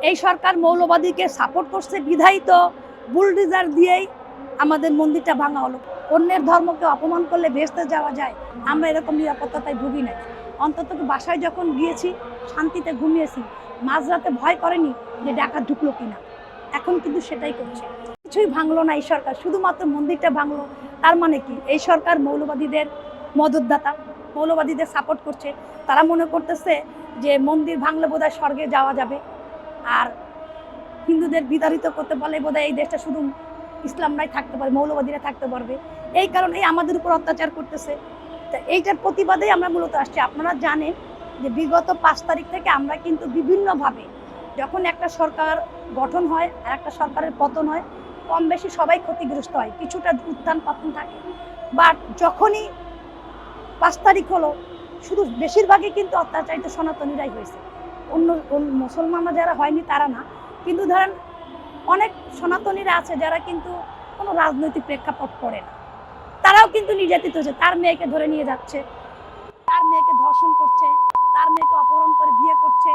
এই সরকার মৌলবাদীকে সাপোর্ট করছে বিধায়ী তো বুলডোজার দিয়েই আমাদের মন্দিরটা ভাঙা হলো। অন্যের ধর্মকে অপমান করলে ভেস্তে যাওয়া যায়, আমরা এরকম নিরাপত্তায় ভুগি নাই। অন্তত বাসায় যখন গিয়েছি শান্তিতে ঘুমিয়েছি, মাঝরাতে ভয় করেনি যে ডাকাত ঢুকলো কিনা। এখন কিন্তু সেটাই করছে। কিছুই ভাঙলো না এই সরকার, শুধুমাত্র মন্দিরটা ভাঙলো। তার মানে কি এই সরকার মৌলবাদীদের মদতদাতা, মৌলবাদীদের সাপোর্ট করছে। তারা মনে করতেছে যে মন্দির ভাঙলে বোধহয় স্বর্গে যাওয়া যাবে, আর হিন্দুদের বিতাড়িত করতে পারলে বোধহয় এই দেশটা শুধু ইসলামরাই থাকতে পারে, মৌলবাদীরা থাকতে পারবে। এই কারণেই আমাদের উপর অত্যাচার করতেছে। তো এইটার প্রতিবাদেই আমরা মূলত আসছি। আপনারা জানেন যে বিগত 5 তারিখ থেকে আমরা কিন্তু বিভিন্নভাবে, যখন একটা সরকার গঠন হয় আর একটা সরকারের পতন হয়, কম বেশি সবাই ক্ষতিগ্রস্ত হয়, কিছুটা উত্থান পতন থাকে। বাট যখনই 5 তারিখ হলো, শুধু বেশিরভাগই কিন্তু অত্যাচারিত সনাতনীরাই হয়েছে। অন্য মুসলমানরা যারা হয়নি তারা না, কিন্তু ধরেন অনেক সনাতনীরা আছে যারা কিন্তু কোনো রাজনৈতিক প্রেক্ষাপট পড়ে না, তারাও কিন্তু নির্যাতিত হচ্ছে। তার মেয়েকে ধরে নিয়ে যাচ্ছে, তার মেয়েকে ধর্ষণ করছে, তার মেয়েকে অপহরণ করে বিয়ে করছে,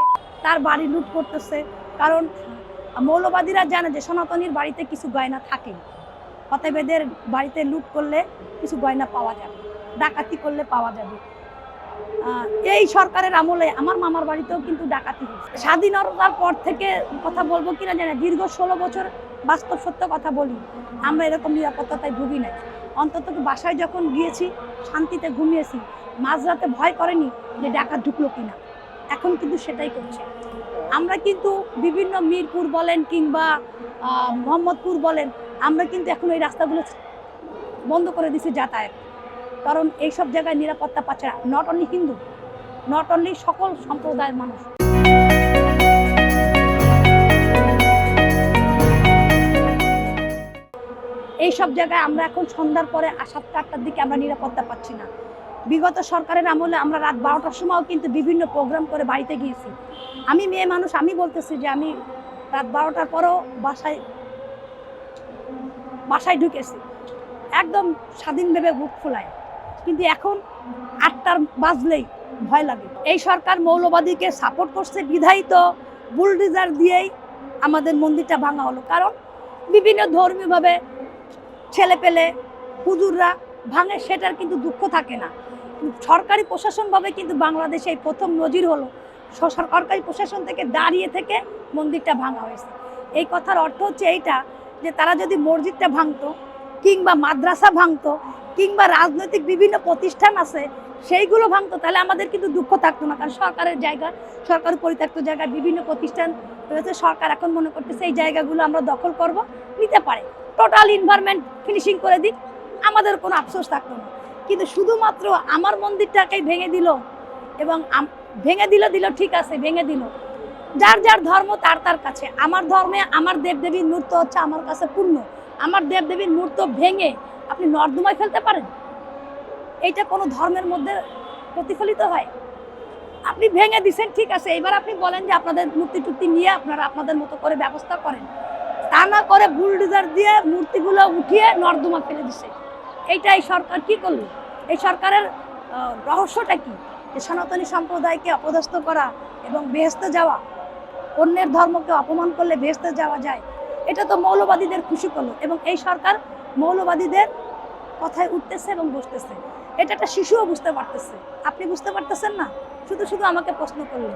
তার বাড়ি লুট করতেছে। কারণ মৌলবাদীরা জানে যে সনাতনীর বাড়িতে কিছু গয়না থাকে, অতএব এদের বাড়িতে লুট করলে কিছু গয়না পাওয়া যাবে, ডাকাতি করলে পাওয়া যাবে। এই সরকারের আমলে আমার মামার বাড়িতেও কিন্তু ডাকাতি হয়েছে। স্বাধীনতার পর থেকে কথা বলবো কিনা জানি, দীর্ঘ 16 বছর বাস্তব সত্য কথা বলি, আমরা এরকম নিরাপত্তায় ভুগি নাই। অন্তত বাসায় যখন গিয়েছি শান্তিতে ঘুমিয়েছি, মাঝরাতে ভয় করেনি যে ডাকাত ঢুকলো কিনা। এখন কিন্তু সেটাই করছে। আমরা কিন্তু বিভিন্ন মিরপুর বলেন কিংবা মোহাম্মদপুর বলেন, আমরা কিন্তু এখন এই রাস্তাগুলো বন্ধ করে দিছি যাতায়াত। কারণ এইসব জায়গায় নিরাপত্তা পাচ্ছে না, not only Hindu, not only সকল সম্প্রদায়ের মানুষ। এইসব জায়গায় আমরা এখন সন্ধ্যার পরে 7টা 8টার দিকে আমরা নিরাপত্তা পাচ্ছি না। বিগত সরকারের আমলে আমরা রাত 12টার সময়ও কিন্তু বিভিন্ন প্রোগ্রাম করে বাড়িতে গিয়েছি। আমি মেয়ে মানুষ, আমি বলতেছি যে আমি রাত 12টার পরেও বাসায় ঢুকেছি একদম স্বাধীনভাবে বুক ফুলায়। কিন্তু এখন 8টার বাজলেই ভয় লাগে। এই সরকার মৌলবাদীকে সাপোর্ট করছে বিধায়ী তো বুলডোজার দিয়েই আমাদের মন্দিরটা ভাঙা হলো। কারণ বিভিন্ন ধর্মীয়ভাবে ছেলে পেলে হুজুররা ভাঙে, সেটার কিন্তু দুঃখ থাকে না। সরকারি প্রশাসনভাবে কিন্তু বাংলাদেশে এই প্রথম নজির হলো, সরকারি প্রশাসন থেকে দাঁড়িয়ে থেকে মন্দিরটা ভাঙা হয়েছে। এই কথার অর্থ হচ্ছে এইটা যে তারা যদি মসজিদটা ভাঙতো কিংবা মাদ্রাসা ভাঙতো কিংবা রাজনৈতিক বিভিন্ন প্রতিষ্ঠান আছে সেইগুলো ভাঙতো, তাহলে আমাদের কিন্তু দুঃখ থাকতো না। কারণ সরকারের জায়গা, সরকার পরিত্যক্ত জায়গায় বিভিন্ন প্রতিষ্ঠান রয়েছে, সরকার এখন মনে করতেছে এই জায়গাগুলো আমরা দখল করব, নিতে পারে, টোটাল এনভায়রনমেন্ট ফিনিশিং করে দিক, আমাদের কোনো আফসোস থাকতো না। কিন্তু শুধুমাত্র আমার মন্দিরটাকেই ভেঙে দিল, এবং ভেঙে দিল ঠিক আছে, ভেঙে দিল, যার যার ধর্ম তার তার কাছে। আমার ধর্মে আমার দেবদেবীর মূর্তি হচ্ছে আমার কাছে পূর্ণ। আমার দেবদেবীর মূর্তি ভেঙে আপনি নর্দমায় ফেলতে পারেন? এইটা কোনো ধর্মের মধ্যে প্রতিফলিত হয়? আপনি ভেঙে দিচ্ছেন, ঠিক আছে, এবার আপনি বলেন যে আপনাদের মূর্তি টুর্তি নিয়ে আপনারা আপনাদের মতো করে ব্যবস্থা করেন। তা না করে বুলডোজার দিয়ে মূর্তিগুলো উঠিয়ে নর্দমা ফেলে দিছে। এইটা এই সরকার কি করলো? এই সরকারের রহস্যটা কি? যে সনাতনী সম্প্রদায়কে অপদস্থ করা এবং বেহেশতে যাওয়া, অন্যের ধর্মকে অপমান করলে বেহেশতে যাওয়া যায়, এটা তো মৌলবাদীদের খুশি করলো। এবং এই সরকার মৌলবাদীদের কথায় উঠতেছে এবং বসতেছে। এটা একটা শিশুও বুঝতে পারতেছে। আপনি বুঝতে পারতেছেন না, শুধু শুধু আমাকে প্রশ্ন করলেন।